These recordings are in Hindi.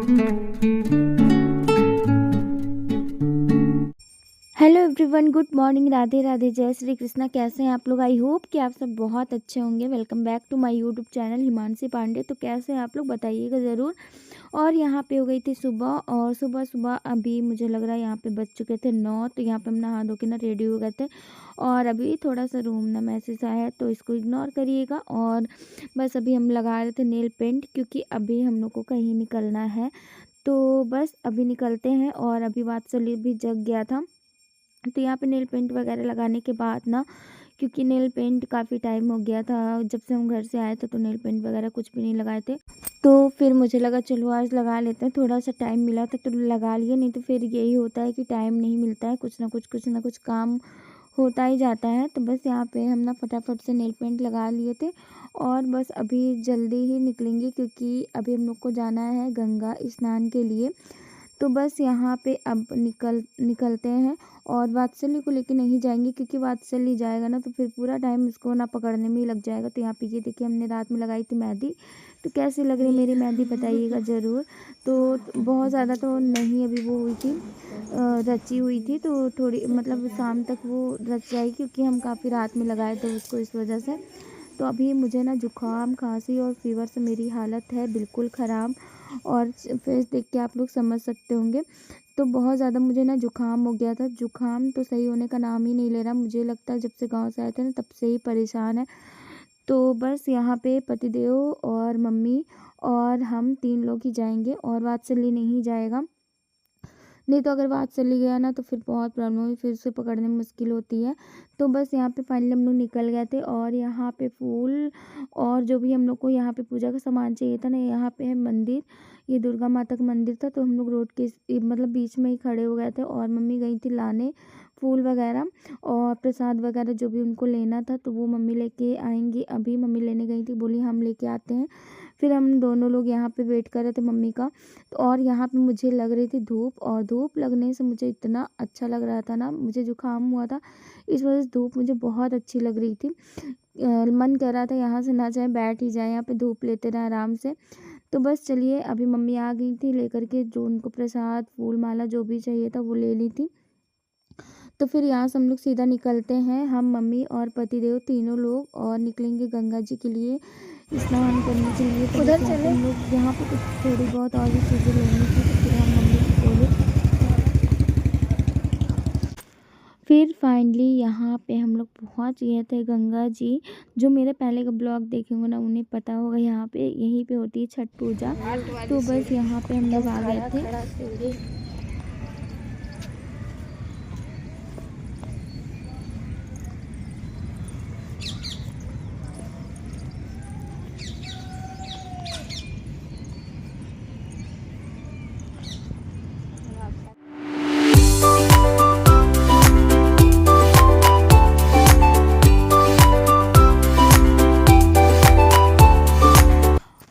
Hello everyone, good morning, Radhe Radhe, जय श्री कृष्णा। कैसे हैं आप लोग? आई होप कि आप सब बहुत अच्छे होंगे। Welcome back to my YouTube channel Himanshi Pandey. तो कैसे हैं आप लोग, बताइएगा ज़रूर। और यहाँ पे हो गई थी सुबह, और सुबह सुबह अभी मुझे लग रहा है यहाँ पे बज चुके थे 9। तो यहाँ पे हम नहा धो के ना रेडी हो गए थे, और अभी थोड़ा सा रूम ना मैसेज आया है तो इसको इग्नोर करिएगा। और बस अभी हम लगा रहे थे नेल पेंट, क्योंकि अभी हम लोग को कहीं निकलना है। तो बस अभी निकलते हैं। और अभी वात्सल्य भी जग गया था, तो यहाँ पे नेल पेंट वगैरह लगाने के बाद ना, क्योंकि नेल पेंट काफ़ी टाइम हो गया था जब से हम घर से आए थे, तो नेल पेंट वगैरह कुछ भी नहीं लगाए थे। तो फिर मुझे लगा चलो आज लगा लेते हैं, थोड़ा सा टाइम मिला था तो लगा लिए। नहीं तो फिर यही होता है कि टाइम नहीं मिलता है, कुछ ना कुछ काम होता ही जाता है। तो बस यहाँ पे हम ना फटाफट से नेल पेंट लगा लिए थे, और बस अभी जल्दी ही निकलेंगे, क्योंकि अभी हम लोग को जाना है गंगा स्नान के लिए। तो बस यहाँ पे अब निकलते हैं। और वात्सल्य को लेके नहीं जाएंगे, क्योंकि वात्सल्य जाएगा ना तो फिर पूरा टाइम इसको ना पकड़ने में ही लग जाएगा। तो यहाँ पे ये देखिए, हमने रात में लगाई थी मेहंदी। तो कैसी लग रही मेरी मेहंदी, बताइएगा ज़रूर। तो बहुत ज़्यादा तो नहीं अभी वो हुई थी, रची हुई थी। तो थोड़ी मतलब शाम तक वो रच जाएगी, क्योंकि हम काफ़ी रात में लगाए थे उसको, इस वजह से। तो अभी मुझे ना जुकाम, खांसी और फीवर से मेरी हालत है बिल्कुल ख़राब। और फेस देख के आप लोग समझ सकते होंगे। तो बहुत ज़्यादा मुझे ना जुकाम हो गया था। जुकाम तो सही होने का नाम ही नहीं ले रहा, मुझे लगता है जब से गांव से आए थे ना तब से ही परेशान है। तो बस यहाँ पे पतिदेव और मम्मी और हम 3 लोग ही जाएंगे, और वात्सल्य नहीं जाएगा। नहीं तो अगर बात चली गया ना तो फिर बहुत प्रॉब्लम हुई, फिर उसे पकड़ने में मुश्किल होती है। तो बस यहाँ पे फाइनली हम लोग निकल गए थे। और यहाँ पे फूल और जो भी हम लोग को यहाँ पे पूजा का सामान चाहिए था ना, यहाँ पे है मंदिर, ये दुर्गा माता का मंदिर था। तो हम लोग रोड के मतलब बीच में ही खड़े हो गए थे, और मम्मी गई थी लाने फूल वगैरह और प्रसाद वगैरह जो भी उनको लेना था। तो वो मम्मी लेके आएंगी, अभी मम्मी लेने गई थी, बोली हम लेके आते हैं। फिर हम दोनों लोग यहाँ पे वेट कर रहे थे मम्मी का। तो और यहाँ पे मुझे लग रही थी धूप, और धूप लगने से मुझे इतना अच्छा लग रहा था ना, मुझे जुकाम हुआ था इस वजह से धूप मुझे बहुत अच्छी लग रही थी। मन कर रहा था यहाँ से ना जाए, बैठ ही जाए यहाँ पे, धूप लेते रहे आराम से। तो बस चलिए, अभी मम्मी आ गई थी लेकर के, जो उनको प्रसाद फूल माला जो भी चाहिए था वो ले ली थी। तो फिर यहाँ से हम लोग सीधा निकलते हैं, हम मम्मी और पतिदेव तीनों लोग, और निकलेंगे गंगा जी के लिए स्नान करने के लिए। तो उधर चले हम लोग, यहाँ पे कुछ थोड़ी बहुत और भी चीज़ें लेनी थी, तो फिर हम मम्मी को बोले। फिर फाइनली यहाँ पे हम लोग पहुँच गए थे गंगा जी। जो मेरे पहले का ब्लॉग देखे होंगे ना, उन्हें पता होगा यहाँ पे यहीं पे होती है छठ पूजा। तो बस यहाँ पे हम लोग आ गए थे।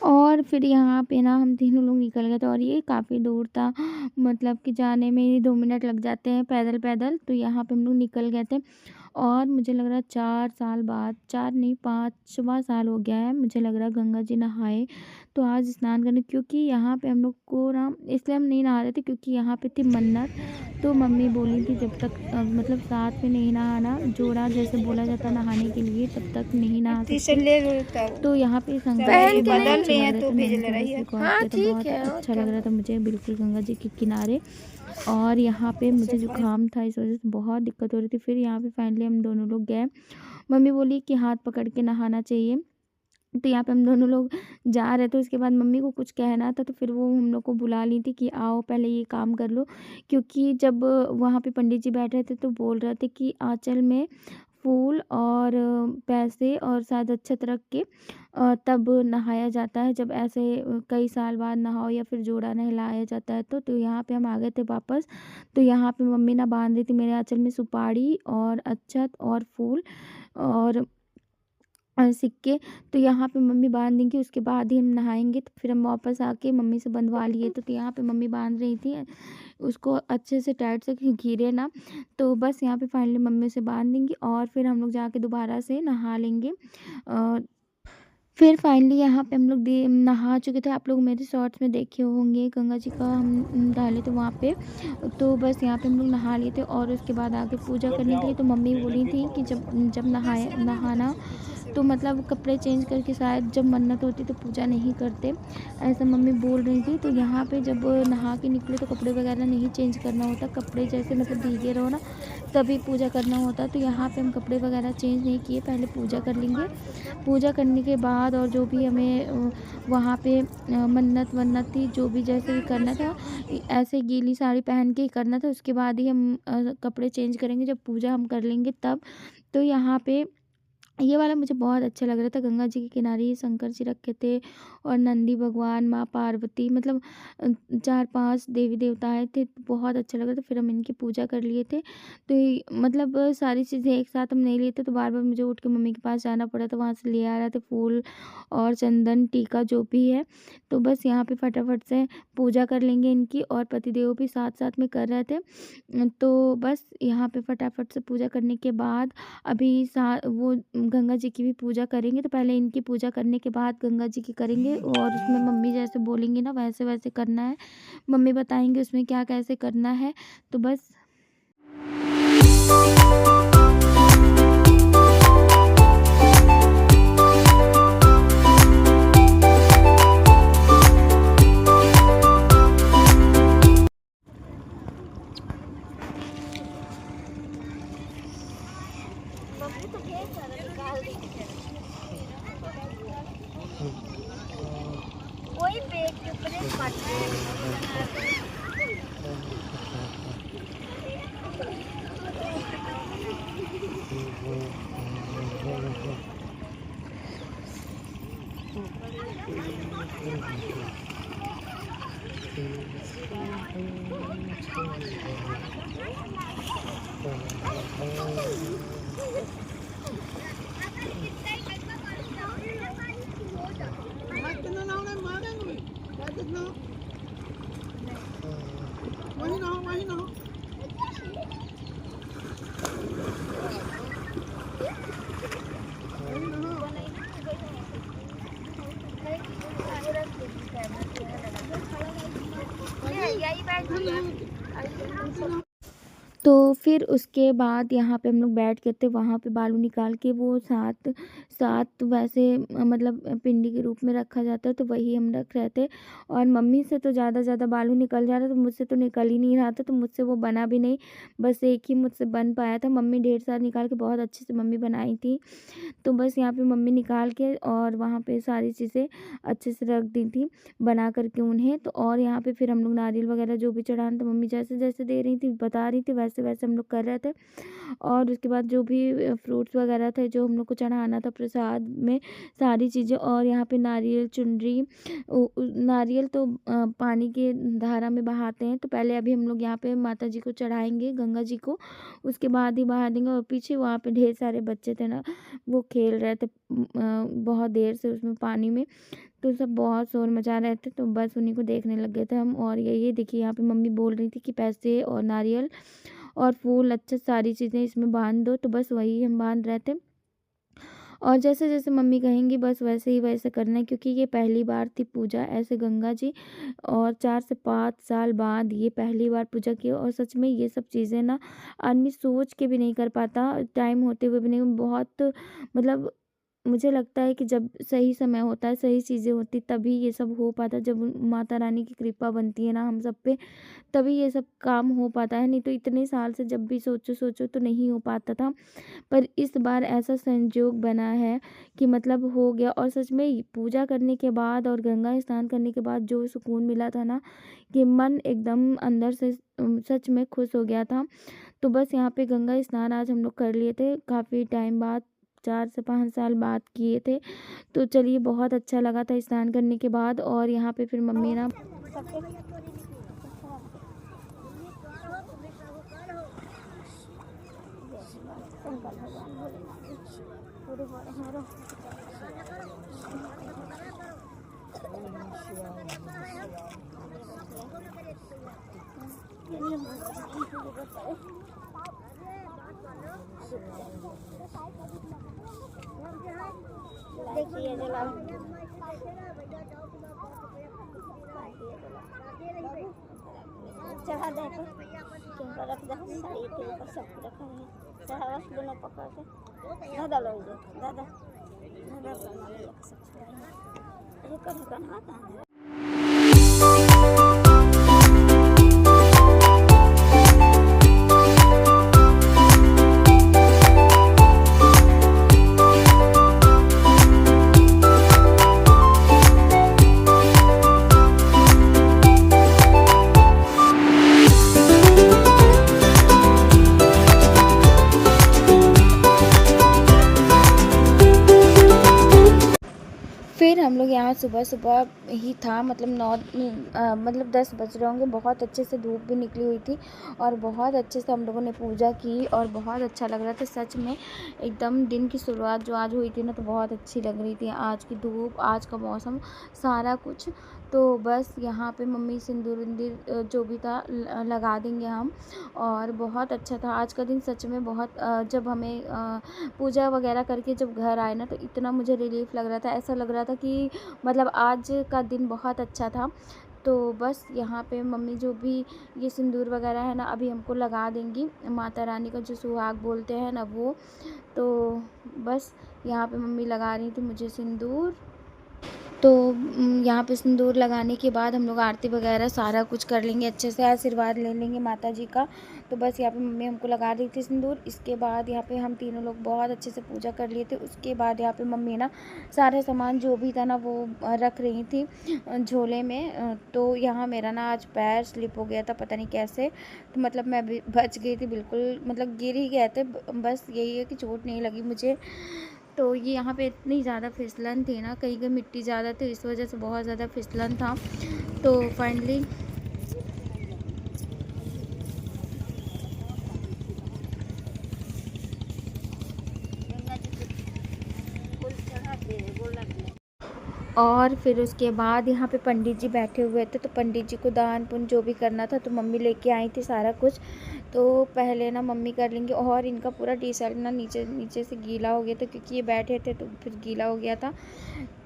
और फिर यहाँ पे ना हम तीनों लोग निकल गए थे, और ये काफ़ी दूर था, मतलब कि जाने में ही 2 मिनट लग जाते हैं पैदल पैदल। तो यहाँ पे हम लोग निकल गए थे। और मुझे लग रहा है 4 साल बाद, 4 नहीं 5वां साल हो गया है मुझे लग रहा है गंगा जी नहाए। तो आज स्नान करने, क्योंकि यहाँ पे हम लोग को ना इसलिए हम नहीं नहा रहे थे, क्योंकि यहाँ पे थी मन्नत। तो मम्मी बोली थी जब तक मतलब साथ में नहीं नहाना, जोड़ा जैसे बोला जाता है नहाने के लिए, तब तक नहीं नहा सकते। तो यहाँ पे संगत बदल रही है तो भेज रही है। हाँ ठीक है, अच्छा लग रहा था मुझे बिल्कुल गंगा जी के किनारे। और यहाँ पे मुझे जुकाम था, इस वजह से बहुत दिक्कत हो रही थी। फिर यहाँ पे फाइनली हम दोनों लोग गए। मम्मी बोली कि हाथ पकड़ के नहाना चाहिए। तो यहाँ पे हम दोनों लोग जा रहे थे, उसके बाद मम्मी को कुछ कहना था, तो फिर वो हम लोग को बुला ली थी कि आओ पहले ये काम कर लो। क्योंकि जब वहाँ पे पंडित जी बैठ रहे थे तो बोल रहे थे कि आंचल में फूल और पैसे और शायद अक्षत रख के तब नहाया जाता है, जब ऐसे कई साल बाद नहाओ या फिर जोड़ा नहलाया जाता है। तो यहाँ पे हम आ गए थे वापस। तो यहाँ पे मम्मी ना बांध रही थी मेरे आंचल में सुपारी और अक्षत और फूल और सिक्के। तो यहाँ पे मम्मी बांध देंगी, उसके बाद ही हम नहाएंगे। तो फिर हम वापस आके मम्मी से बंधवा लिए। तो यहाँ पे मम्मी बांध रही थी उसको अच्छे से टाइट से कि गिरे ना। तो बस यहाँ पे फाइनली मम्मी से बांध देंगी, और फिर हम लोग जाके दोबारा से नहा लेंगे। फिर फाइनली यहाँ पे हम लोग नहा चुके थे। आप लोग मेरे शॉर्ट्स में देखे होंगे, गंगा जी का हम डाले थे वहाँ पे। तो बस यहाँ पे हम लोग नहा लिए थे और उसके बाद आगे पूजा करने के लिए तो मम्मी बोली थी कि जब जब नहाना तो मतलब कपड़े चेंज करके शायद जब मन्नत होती तो पूजा नहीं करते, ऐसा मम्मी बोल रही थी। तो यहाँ पे जब नहा के निकले तो कपड़े वगैरह नहीं चेंज करना होता, कपड़े जैसे मतलब भीगे रहो ना तभी पूजा करना होता है। तो यहाँ पे हम कपड़े वगैरह चेंज नहीं किए, पहले पूजा कर लेंगे। पूजा करने के बाद और जो भी हमें वहाँ पे मन्नत वन्नत थी, जो भी जैसे भी करना था ऐसे गीली साड़ी पहन के ही करना था। उसके बाद ही हम कपड़े चेंज करेंगे जब पूजा हम कर लेंगे तब। तो यहाँ पे ये वाला मुझे बहुत अच्छा लग रहा था। गंगा जी के किनारे ये शंकर जी रखे थे और नंदी भगवान, माँ पार्वती, मतलब 4-5 देवी देवता आए थे, तो बहुत अच्छा लग रहा था। फिर हम इनकी पूजा कर लिए थे। तो ये मतलब सारी चीज़ें एक साथ हम नहीं लिए थे, तो बार-बार मुझे उठ के मम्मी के पास जाना पड़ा था, वहाँ से ले आ रहे थे फूल और चंदन, टीका जो भी है। तो बस यहाँ पे फटाफट से पूजा कर लेंगे इनकी, और पतिदेव भी साथ-साथ में कर रहे थे। तो बस यहाँ पे फटाफट से पूजा करने के बाद अभी वो गंगा जी की भी पूजा करेंगे। तो पहले इनकी पूजा करने के बाद गंगा जी की करेंगे, और उसमें मम्मी जैसे बोलेंगी ना वैसे-वैसे करना है। मम्मी बताएँगे उसमें क्या कैसे करना है। तो बस वही पेट के ऊपर एक यही बैठ तो फिर उसके बाद यहाँ पे हम लोग बैठ गए थे, वहाँ पे बालू निकाल के वो 7 7 वैसे मतलब पिंडी के रूप में रखा जाता है, तो वही हम रख रहे थे। और मम्मी से तो ज़्यादा बालू निकल जा रहा था, मुझसे तो निकल ही नहीं रहा था, तो मुझसे वो बना भी नहीं, बस एक ही मुझसे बन पाया था। मम्मी ढेर सारा निकाल के बहुत अच्छे से मम्मी बनाई थी। तो बस यहाँ पे मम्मी निकाल के और वहाँ पे सारी चीज़ें अच्छे से रख दी थी बना करके उन्हें। तो और यहाँ पे फिर हम लोग नारियल वगैरह जो भी चढ़ाना था मम्मी जैसे जैसे दे रही थी बता रही थी वैसे वैसे हम लोग कर रहे थे। और उसके बाद जो भी फ्रूट्स वगैरह थे जो हम लोग को चढ़ाना था प्रसाद में सारी चीज़ें। और यहाँ पे नारियल चुनरी नारियल तो पानी के धारा में बहाते हैं, तो पहले अभी हम लोग यहाँ पे माता जी को चढ़ाएंगे गंगा जी को, उसके बाद ही बहा देंगे। और पीछे वहाँ पे ढेर सारे बच्चे थे ना, वो खेल रहे थे बहुत देर से उसमें पानी में, तो सब बहुत शोर मचा रहे थे, तो बस उन्हीं को देखने लग गए थे हम। और ये देखिए यहाँ पे मम्मी बोल रही थी कि पैसे और नारियल और फूल अच्छे सारी चीज़ें इसमें बांध दो, तो बस वही हम बांध रहे थे। और जैसे जैसे मम्मी कहेंगी बस वैसे ही वैसे करना है, क्योंकि ये पहली बार थी पूजा ऐसे गंगा जी, और 4 से 5 साल बाद ये पहली बार पूजा की। और सच में ये सब चीज़ें ना आदमी सोच के भी नहीं कर पाता, टाइम होते हुए भी नहीं। बहुत मतलब मुझे लगता है कि जब सही समय होता है, सही चीज़ें होती तभी ये सब हो पाता है। जब माता रानी की कृपा बनती है ना हम सब पे, तभी ये सब काम हो पाता है, नहीं तो इतने साल से जब भी सोचो सोचो तो नहीं हो पाता था। पर इस बार ऐसा संयोग बना है कि मतलब हो गया। और सच में पूजा करने के बाद और गंगा स्नान करने के बाद जो सुकून मिला था ना, कि मन एकदम अंदर से सच में खुश हो गया था। तो बस यहाँ पे गंगा स्नान आज हम लोग कर लिए थे काफ़ी टाइम बाद, 4 से 5 साल बाद किए थे। तो चलिए बहुत अच्छा लगा था स्नान करने के बाद। और यहाँ पे फिर मम्मी ना देखिए जला चढ़ा दे तो क्यों रख दे साड़ी के ऊपर सब रखा है चढ़ावा दोनों पकड़ के दादा लो दादा दादा सब ये कर ना फिर हम लोग यहाँ सुबह सुबह ही था मतलब 10 बज रहे होंगे। बहुत अच्छे से धूप भी निकली हुई थी और बहुत अच्छे से हम लोगों ने पूजा की और बहुत अच्छा लग रहा था सच में। एकदम दिन की शुरुआत जो आज हुई थी ना तो बहुत अच्छी लग रही थी। आज की धूप, आज का मौसम, सारा कुछ। तो बस यहाँ पे मम्मी सिंदूर विंदूर जो भी था लगा देंगे हम। और बहुत अच्छा था आज का दिन सच में। बहुत जब हमें पूजा वगैरह करके जब घर आए ना तो इतना मुझे रिलीफ़ लग रहा था। ऐसा लग रहा था कि मतलब आज का दिन बहुत अच्छा था। तो बस यहाँ पे मम्मी जो भी ये सिंदूर वगैरह है ना अभी हमको लगा देंगी। माता रानी का जो सुहाग बोलते हैं ना वो। तो बस यहाँ पे मम्मी लगा रही थी मुझे सिंदूर। तो यहाँ पे सिंदूर लगाने के बाद हम लोग आरती वगैरह सारा कुछ कर लेंगे, अच्छे से आशीर्वाद ले लेंगे माता जी का। तो बस यहाँ पे मम्मी हमको लगा रही थी सिंदूर। इसके बाद यहाँ पे हम तीनों लोग बहुत अच्छे से पूजा कर लिए थे। उसके बाद यहाँ पे मम्मी ना सारा सामान जो भी था ना वो रख रही थी झोले में। तो यहाँ मेरा ना आज पैर स्लिप हो गया था, पता नहीं कैसे। तो मतलब मैं भी बच गई थी बिल्कुल, मतलब गिर ही गए थे। बस यही है कि चोट नहीं लगी मुझे। तो ये यहाँ पे इतनी ज़्यादा फिसलन थी ना, कहीं कहीं मिट्टी ज़्यादा थी, इस वजह से बहुत ज़्यादा फिसलन था। तो फाइनली और फिर उसके बाद यहाँ पे पंडित जी बैठे हुए थे। तो पंडित जी को दान पुण्य जो भी करना था तो मम्मी लेके आई थी सारा कुछ। तो पहले ना मम्मी कर लेंगे। और इनका पूरा टी शर्ट ना नीचे से गीला हो गया था क्योंकि ये बैठे थे तो फिर गीला हो गया था।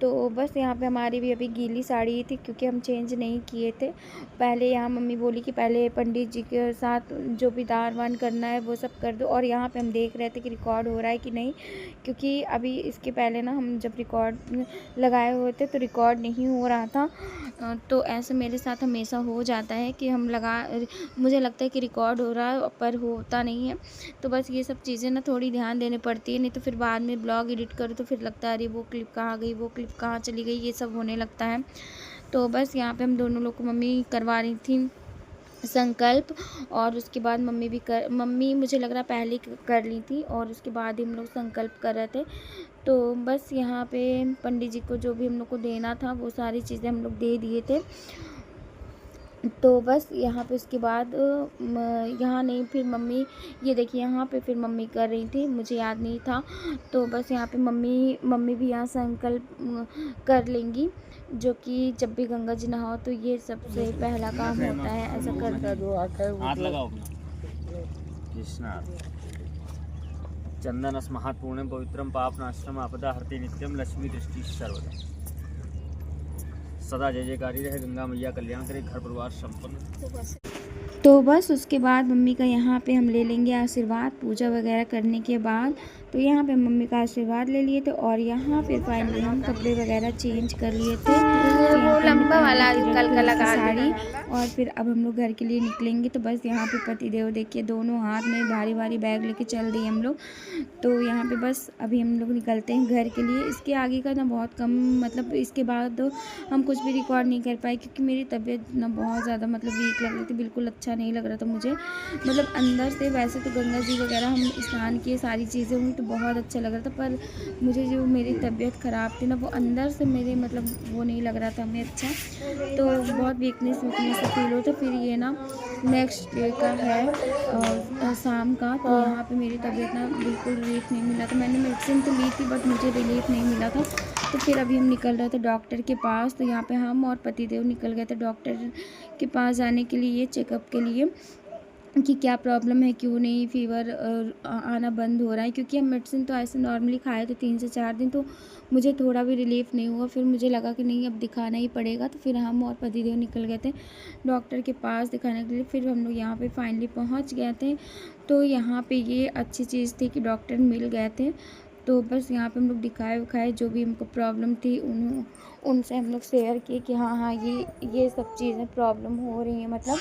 तो बस यहाँ पे हमारी भी अभी गीली साड़ी थी क्योंकि हम चेंज नहीं किए थे। पहले यहाँ मम्मी बोली कि पहले पंडित जी के साथ जो भी दान वान करना है वो सब कर दो। और यहाँ पे हम देख रहे थे कि रिकॉर्ड हो रहा है कि नहीं, क्योंकि अभी इसके पहले ना हम जब रिकॉर्ड लगाए हुए थे तो रिकॉर्ड नहीं हो रहा था। तो ऐसे मेरे साथ हमेशा हो जाता है कि मुझे लगता है कि रिकॉर्ड हो रहा है पर होता नहीं है। तो बस ये सब चीज़ें ना थोड़ी ध्यान देनी पड़ती है, नहीं तो फिर बाद में ब्लॉग एडिट करो तो फिर लगता है अरे वो क्लिप कहाँ गई, वो क्लिप कहाँ चली गई, ये सब होने लगता है। तो बस यहाँ पे हम दोनों लोग को मम्मी करवा रही थी संकल्प। और उसके बाद मम्मी मुझे लग रहा पहले कर ली थी और उसके बाद ही हम लोग संकल्प कर रहे थे। तो बस यहाँ पे पंडित जी को जो भी हम लोग को देना था वो सारी चीज़ें हम लोग दे दिए थे। तो बस यहाँ पे उसके बाद यहाँ नहीं, फिर मम्मी ये देखिए यहाँ पे फिर मम्मी कर रही थी, मुझे याद नहीं था। तो बस यहाँ पे मम्मी भी यहाँ संकल्प कर लेंगी, जो कि जब भी गंगा जी नहाओ तो ये सबसे पहला काम होता है, ऐसा कर हाथ लगाओ अपना। कृष्णा चंदन स्महात पूर्णम पवित्रम पापनाशनम आपदा हरति नित्यम लक्ष्मी दृष्टि सर्वदा। सदा जय जयकारी रहे, गंगा मैया कल्याण करे, घर परिवार संपन्न। तो बस उसके बाद मम्मी का यहाँ पे हम ले लेंगे आशीर्वाद पूजा वगैरह करने के बाद। तो यहाँ पे मम्मी का आशीर्वाद ले लिए थे और यहाँ फिर फाइनली हम कपड़े वगैरह चेंज कर लिए थे। वो लंबा वाला कल का लगा साड़ी। और फिर अब हम लोग घर के लिए निकलेंगे। तो बस यहाँ पे पतिदेव देखिए दोनों हाथ में भारी भारी बैग लेके चल दिए हम लोग। तो यहाँ पे बस अभी हम लोग निकलते हैं घर के लिए। इसके आगे का ना बहुत कम, मतलब इसके बाद हम कुछ भी रिकॉर्ड नहीं कर पाए क्योंकि मेरी तबीयत ना बहुत ज़्यादा मतलब वीक लग रही थी, बिल्कुल अच्छा नहीं लग रहा था मुझे। मतलब अंदर से वैसे तो गंगा जी वगैरह हम स्नान किए, सारी चीज़ें हुई तो बहुत अच्छा लग रहा था, पर मुझे जो मेरी तबीयत ख़राब थी ना वो अंदर से मेरे मतलब वो नहीं लग रहा था हमें अच्छा। तो बहुत वीकनेस सा फील होता। फिर ये ना नेक्स्ट डे का है शाम का। तो यहाँ पे मेरी तबीयत ना बिल्कुल रिलीफ नहीं मिला था। मैंने मेडिसिन तो ली थी बट मुझे रिलीफ नहीं मिला था। तो फिर अभी हम निकल रहे थे डॉक्टर के पास। तो यहाँ पे हम और पतिदेव निकल गए थे डॉक्टर के पास जाने के लिए, चेकअप के लिए। कि क्या प्रॉब्लम है, क्यों नहीं फीवर आना बंद हो रहा है, क्योंकि हम मेडिसिन तो ऐसे नॉर्मली खाए थे 3 से 4 दिन, तो मुझे थोड़ा भी रिलीफ़ नहीं हुआ। फिर मुझे लगा कि नहीं, अब दिखाना ही पड़ेगा, तो फिर हम और पतिदेव निकल गए थे डॉक्टर के पास दिखाने के लिए। फिर हम लोग यहाँ पे फाइनली पहुँच गए थे। तो यहाँ पे ये अच्छी चीज़ थी कि डॉक्टर मिल गए थे। तो बस यहाँ पे हम लोग दिखाए-विखाए, जो भी हमको प्रॉब्लम थी उनसे हम लोग शेयर किए कि हाँ, ये सब चीज़ें प्रॉब्लम हो रही हैं मतलब।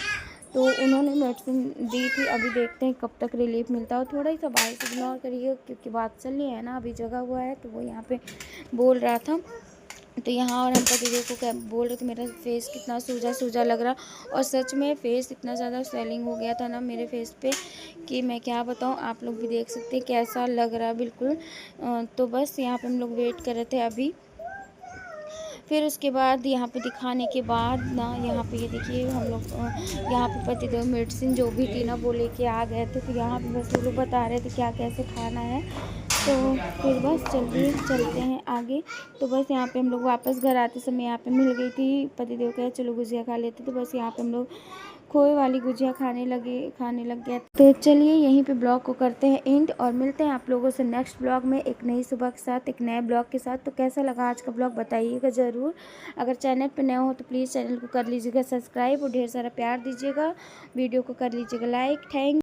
तो उन्होंने मेडिसिन दी थी, अभी देखते हैं कब तक रिलीफ़ मिलता है। और थोड़ा ही सा वॉइस इग्नोर करिए, क्योंकि बात चल रही है ना, अभी जगा हुआ है, तो वो यहाँ पे बोल रहा था। तो यहाँ और हम पतिदेव को क्या बोल रहे थे, मेरा फेस कितना सूजा-सूजा लग रहा, और सच में फेस इतना ज़्यादा स्वेलिंग हो गया था ना मेरे फेस पे कि मैं क्या बताऊँ। आप लोग भी देख सकते हैं कैसा लग रहा है बिल्कुल। तो बस यहाँ पे हम लोग वेट कर रहे थे अभी। फिर उसके बाद यहाँ पे दिखाने के बाद ना, यहाँ पे ये देखिए हम लोग यहाँ पे पतिदेव मेडिसिन जो भी थी ना वो लेके आ गए थे। तो यहाँ पे बस वो लोग बता रहे थे क्या कैसे खाना है। तो फिर बस चलिए चलते हैं आगे। तो बस यहाँ पे हम लोग वापस घर आते समय यहाँ पे मिल गई थी, पतिदेव कहे चलो गुजिया खा लेते। तो बस यहाँ पे हम लोग खोए वाली गुजिया खाने लग गए। तो चलिए यहीं पे ब्लॉग को करते हैं एंड, और मिलते हैं आप लोगों से नेक्स्ट ब्लॉग में एक नई सुबह के साथ, एक नए ब्लॉग के साथ। तो कैसा लगा आज का ब्लॉग बताइएगा ज़रूर। अगर चैनल पे नए हो तो प्लीज़ चैनल को कर लीजिएगा सब्सक्राइब, और ढेर सारा प्यार दीजिएगा। वीडियो को कर लीजिएगा लाइक। थैंक